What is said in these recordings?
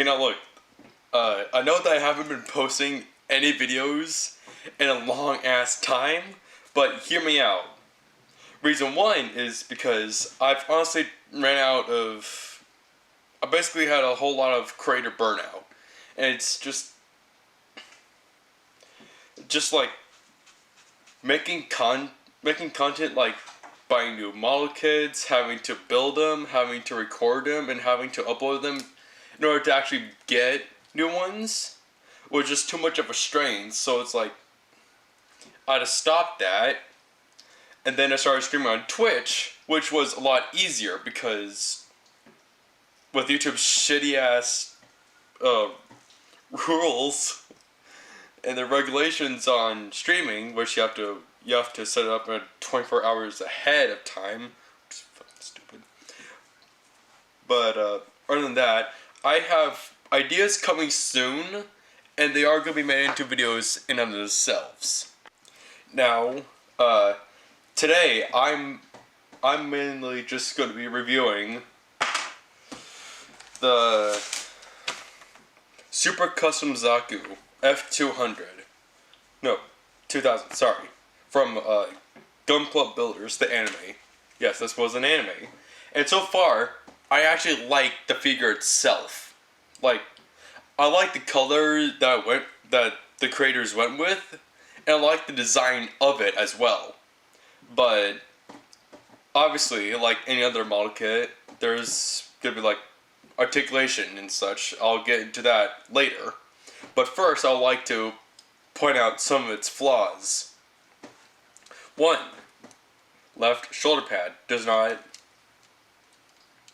Okay, now look. I know that I haven't been posting any videos in a long ass time, but hear me out. Reason one is because I've honestly ran out of. I basically had a whole lot of creator burnout, and it's just like making content like buying new model kits, having to build them, having to record them, and having to upload them in order to actually get new ones was just too much of a strain. So it's like I had to stop that, and then I started streaming on Twitch, which was a lot easier because with YouTube's shitty ass rules and the regulations on streaming, which you have to set it up at 24 hours ahead of time, which is fucking stupid. But other than that, I have ideas coming soon, and they are going to be made into videos in and of themselves. Now, today I'm mainly just going to be reviewing the Super Custom Zaku F200. No, 2000, sorry. From Gun Club Builders, the anime. Yes, this was an anime. And so far, I actually like the figure itself. Like, I like the color that the creators went with, and I like the design of it as well. But obviously, like any other model kit, there's gonna be like articulation and such. I'll get into that later. But first, I'd like to point out some of its flaws. 1. Left shoulder pad does not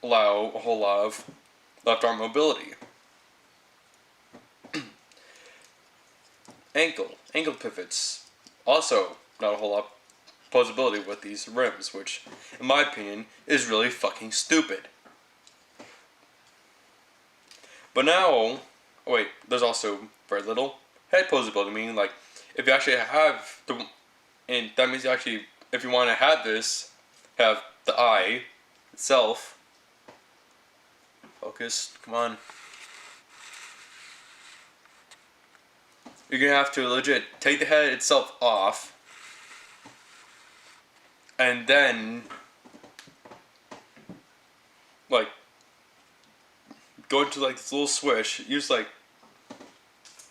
allow a whole lot of left arm mobility. Ankle pivots, also not a whole lot of posability with these rims, which, in my opinion, is really fucking stupid. But now, oh wait, there's also very little head posability, meaning like, if you actually have the, and that means you actually, if you want to have this, have the eye itself, focus, come on. You're gonna have to legit take the head itself off, and then, like, go into like this little switch, use like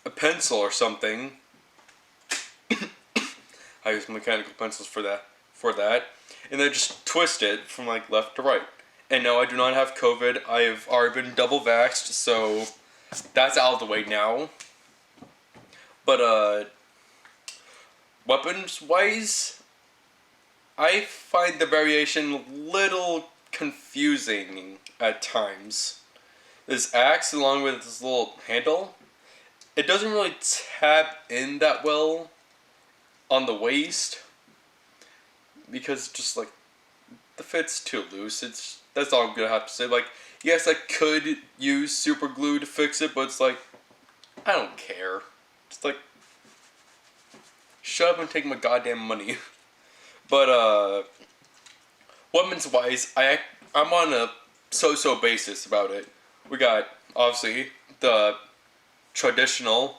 a pencil or something. I use mechanical pencils for that, and then just twist it from like left to right. And no, I do not have COVID. I have already been double vaxxed, so that's out of the way now. But weapons wise, I find the variation little confusing at times. This axe, along with this little handle, it doesn't really tap in that well on the waist because just like the fit's too loose. That's all I'm gonna have to say. Like, yes, I could use super glue to fix it, but it's like I don't care. Just like shut up and take my goddamn money. But weapons wise, I'm on a so-so basis about it. We got obviously the traditional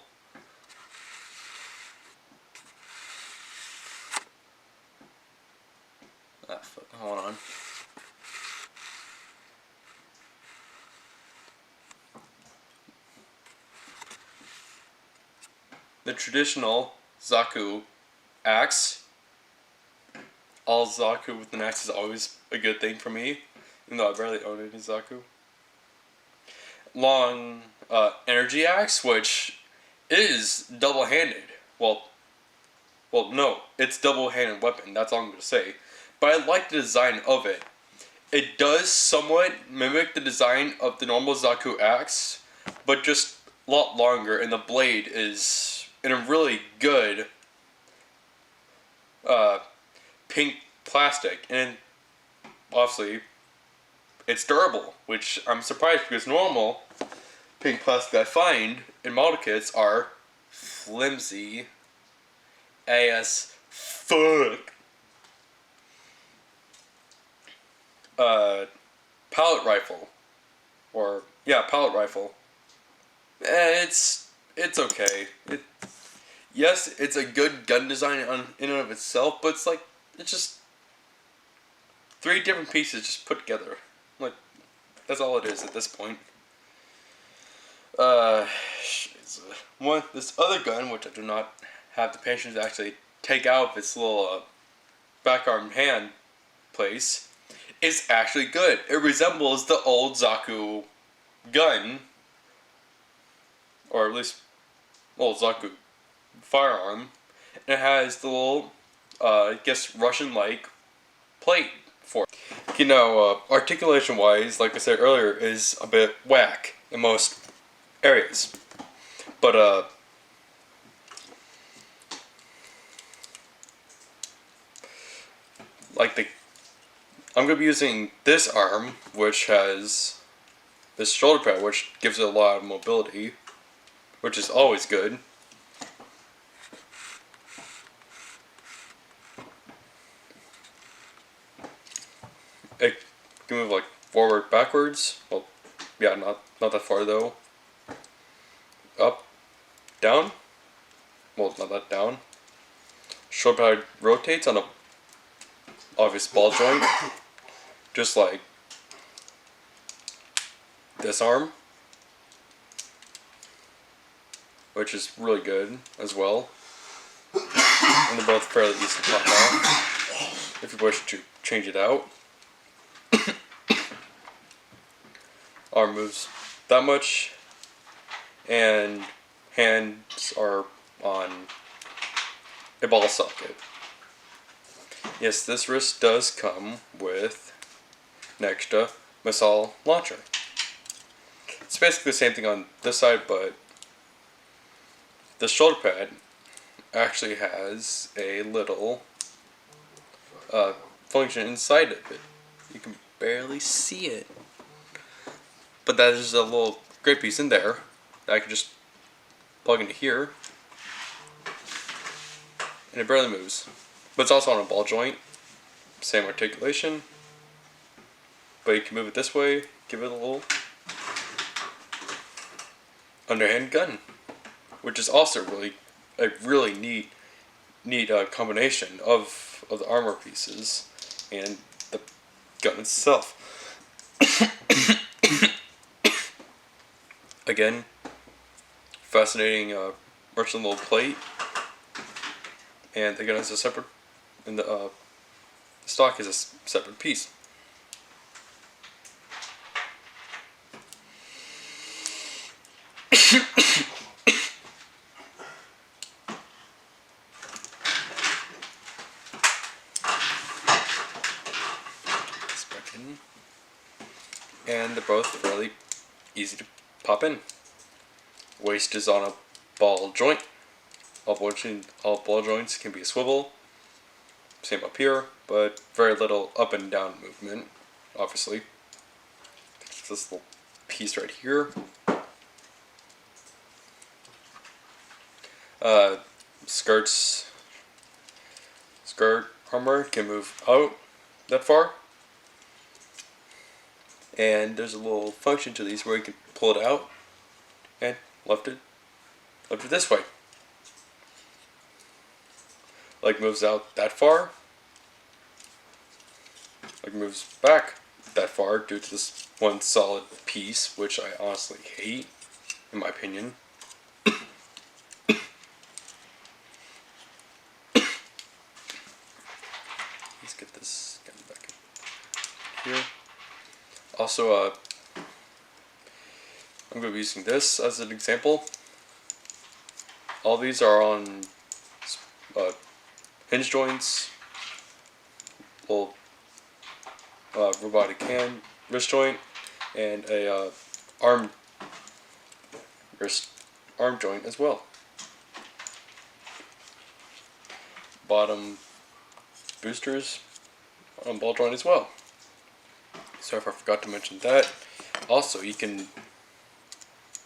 hold on. The traditional Zaku Axe. All Zaku with an axe is always a good thing for me, even though I rarely own any Zaku. Long energy axe, which is double-handed. Well, no, it's double-handed weapon. That's all I'm gonna say. But I like the design of it. It does somewhat mimic the design of the normal Zaku axe, but just a lot longer, and the blade is in a really good pink plastic, and obviously it's durable, which I'm surprised because normal pink plastic I find in model kits are flimsy as fuck. Pallet rifle. Pallet rifle. It's okay. Yes, it's a good gun design in and of itself, but it's just three different pieces just put together. Like, that's all it is at this point. This other gun, which I do not have the patience to actually take out of its little back arm hand place, is actually good. It resembles the old Zaku gun, or at least old Zaku firearm. And it has the little, I guess, Russian-like plate for it. Articulation-wise, like I said earlier, is a bit whack in most areas. But, I'm going to be using this arm, which has this shoulder pad, which gives it a lot of mobility, which is always good. It can move like forward, backwards. Well, yeah, not that far though. Up, down. Well, not that down. Shoulder pad rotates on a obvious ball joint, just like this arm, which is really good as well. And they're both fairly easy to pop off if you wish to change it out. Arm moves that much, and hands are on a ball socket. Yes, this wrist does come with an extra missile launcher. It's basically the same thing on this side, but the shoulder pad actually has a little function inside of it. You can barely see it, but that is a little great piece in there that I can just plug into here, and it barely moves. But it's also on a ball joint, same articulation, but you can move it this way, give it a little underhand gun, which is also a really neat combination of the armor pieces and the gun itself. Again, fascinating Russian little plate, and the gun is a separate, and the stock is a separate piece. And they're both fairly easy to pop in. Waist is on a ball joint. All ball joints can be a swivel. Same up here, but very little up and down movement, obviously. It's this little piece right here. Skirt armor can move out that far. And there's a little function to these where you can pull it out and lift it this way. Like moves out that far. Like moves back that far due to this one solid piece, which I honestly hate, in my opinion. Let's get this gun back here. Also, I'm going to be using this as an example. All these are on hinge joints, little robotic hand wrist joint, and a arm joint as well. Bottom boosters on ball joint as well. So if I forgot to mention that, also you can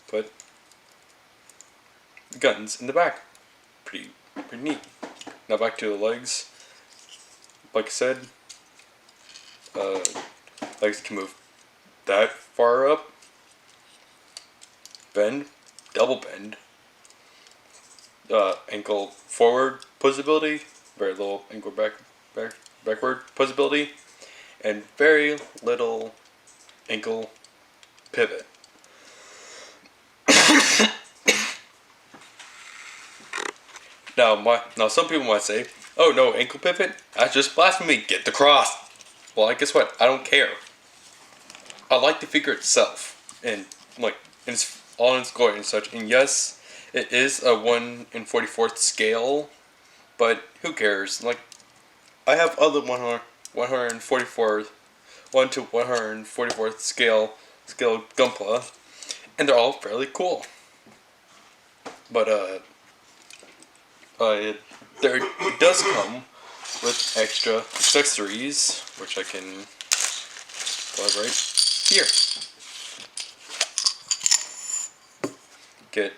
put guns in the back. Pretty neat. Now back to the legs. Like I said, legs can move that far up, bend double bend, ankle forward possibility, very little ankle backward possibility, and very little ankle pivot. Now some people might say, "Oh no, ankle pivot? That's just blasphemy. Get the cross." Well, guess what? I don't care. I like the figure itself, and like in its all in its glory and such. And yes, it is a 1/44 scale, but who cares? Like, I have other 144th, 1 to 144th scale Gunpla, and they're all fairly cool. But it does come with extra accessories, which I can plug right here. Get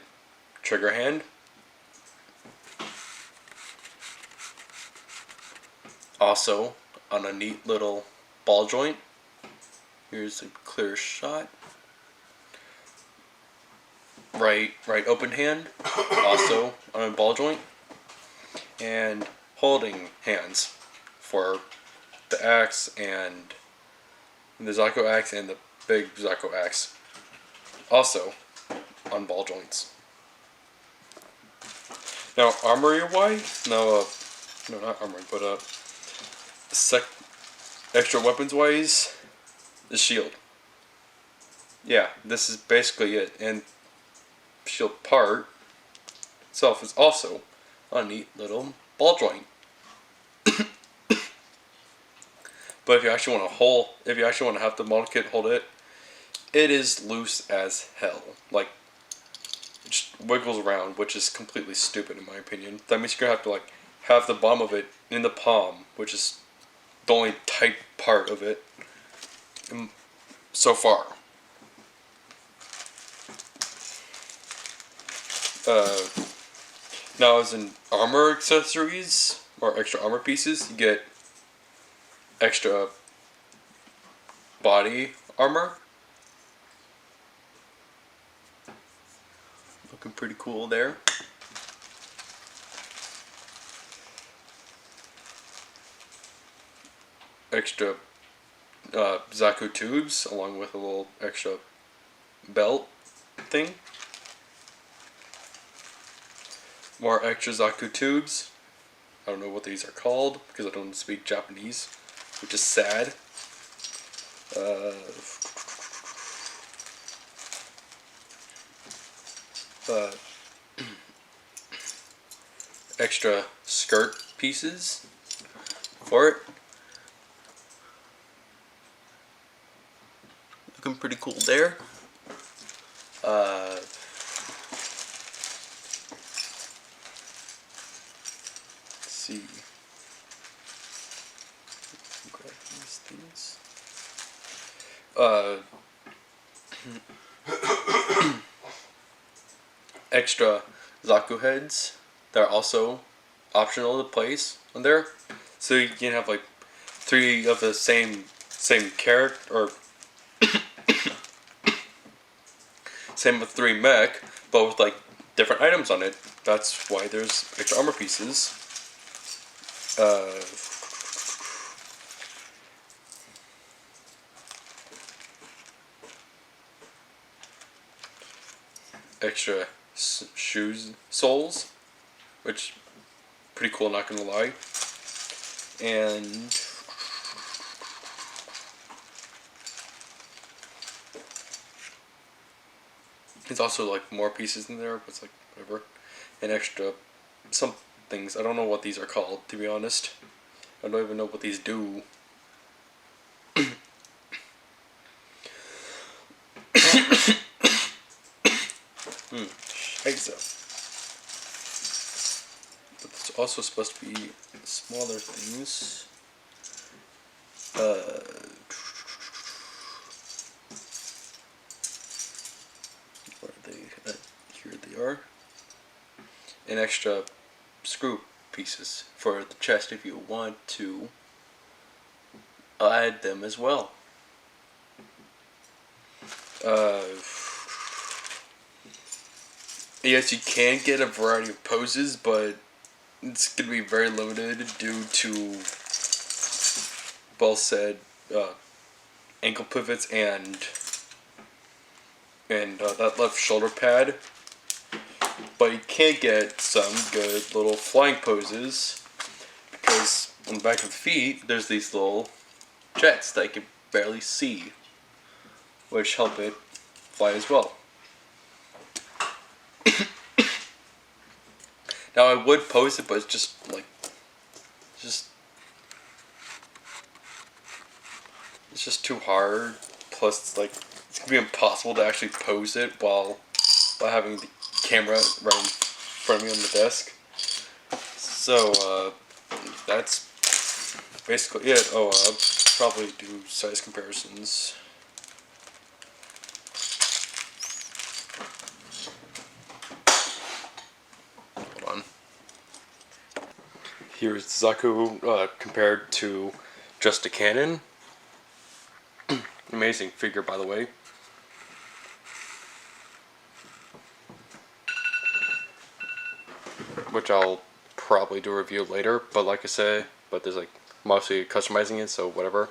trigger hand. Also on a neat little ball joint. Here's a clear shot. Right open hand. Also on a ball joint. And holding hands for the axe and the Zaku Axe and the big Zaku Axe. Also on ball joints. Now armory wise, no not armory, but extra weapons wise, the shield. Yeah, this is basically it, and shield part itself is also a neat little ball joint. But if you actually want to have the model kit hold it, it is loose as hell. Like, it just wiggles around, which is completely stupid in my opinion. That means you're gonna have to like have the bottom of it in the palm, which is the only tight part of it so far. Now, as in armor accessories or extra armor pieces, you get extra body armor. Looking pretty cool there. Extra Zaku tubes, along with a little extra belt thing. More extra Zaku tubes. I don't know what these are called because I don't speak Japanese, which is sad. Extra skirt pieces for it. Looking pretty cool there. See. Grab these things. Extra Zaku heads that are also optional to place on there, so you can have like 3 of the same character, or same with 3 mech, but with like different items on it. That's why there's extra armor pieces. Extra shoes soles, which pretty cool, not gonna lie. And there's also like more pieces in there, but it's like whatever. And extra some things. I don't know what these are called, to be honest. I don't even know what these do. But it's also supposed to be smaller things. Where are they? Here they are. And extra screw pieces for the chest if you want to add them as well. Yes, you can get a variety of poses, but it's going to be very limited due to, well said, ankle pivots and that left shoulder pad. But you can get some good little flying poses, because on the back of the feet there's these little jets that you can barely see, which help it fly as well. Now I would pose it, but it's just too hard. Plus, it's gonna be impossible to actually pose it while having the camera right in front of me on the desk. So that's basically it. Oh, I'll probably do size comparisons. Hold on. Here's Zaku compared to just a cannon. Amazing figure, by the way. Which I'll probably do a review later, but like I say, there's mostly customizing it, so whatever.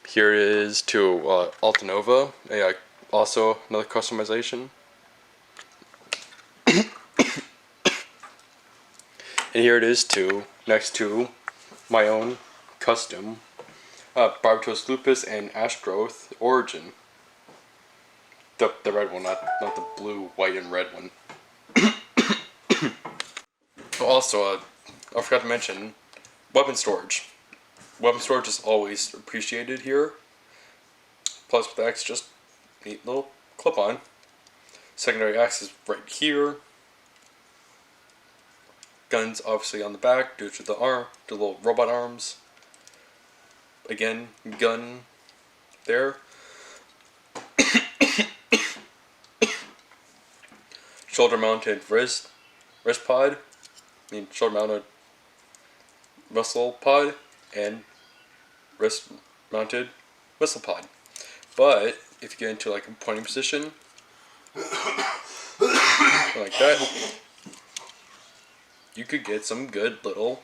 Here it is to Altanova, also another customization. And here it is too, next to my own custom Barbatos Lupus and Ashgrowth Origin. The red one, not the blue, white, and red one. Also, I forgot to mention weapon storage. Weapon storage is always appreciated here. Plus, with the axe, just neat little clip-on. Secondary axe is right here. Guns obviously on the back due to the little robot arms. Again, gun there. Shoulder mounted wrist pod. Shoulder mounted muscle pod and wrist mounted whistle pod. But if you get into a pointing position like that, you could get some good little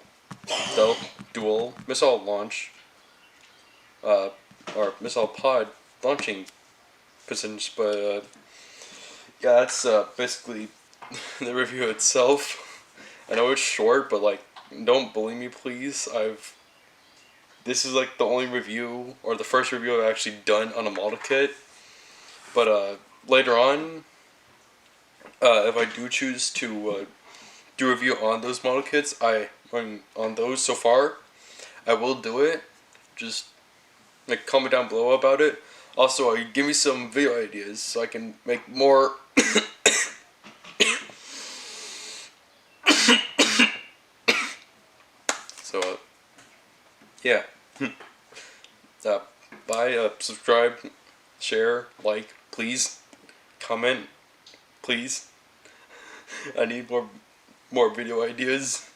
dual missile launch or missile pod launching positions. But yeah, that's basically the review itself. I know it's short, but don't bully me, please. This is the only review, or the first review I've actually done on a model kit. But later on, if I do choose to do a review on those model kits, on those so far, I will do it. Just comment down below about it. Also, give me some video ideas so I can make more. So, yeah. Bye, subscribe, share, like, please, comment, please. I need more video ideas.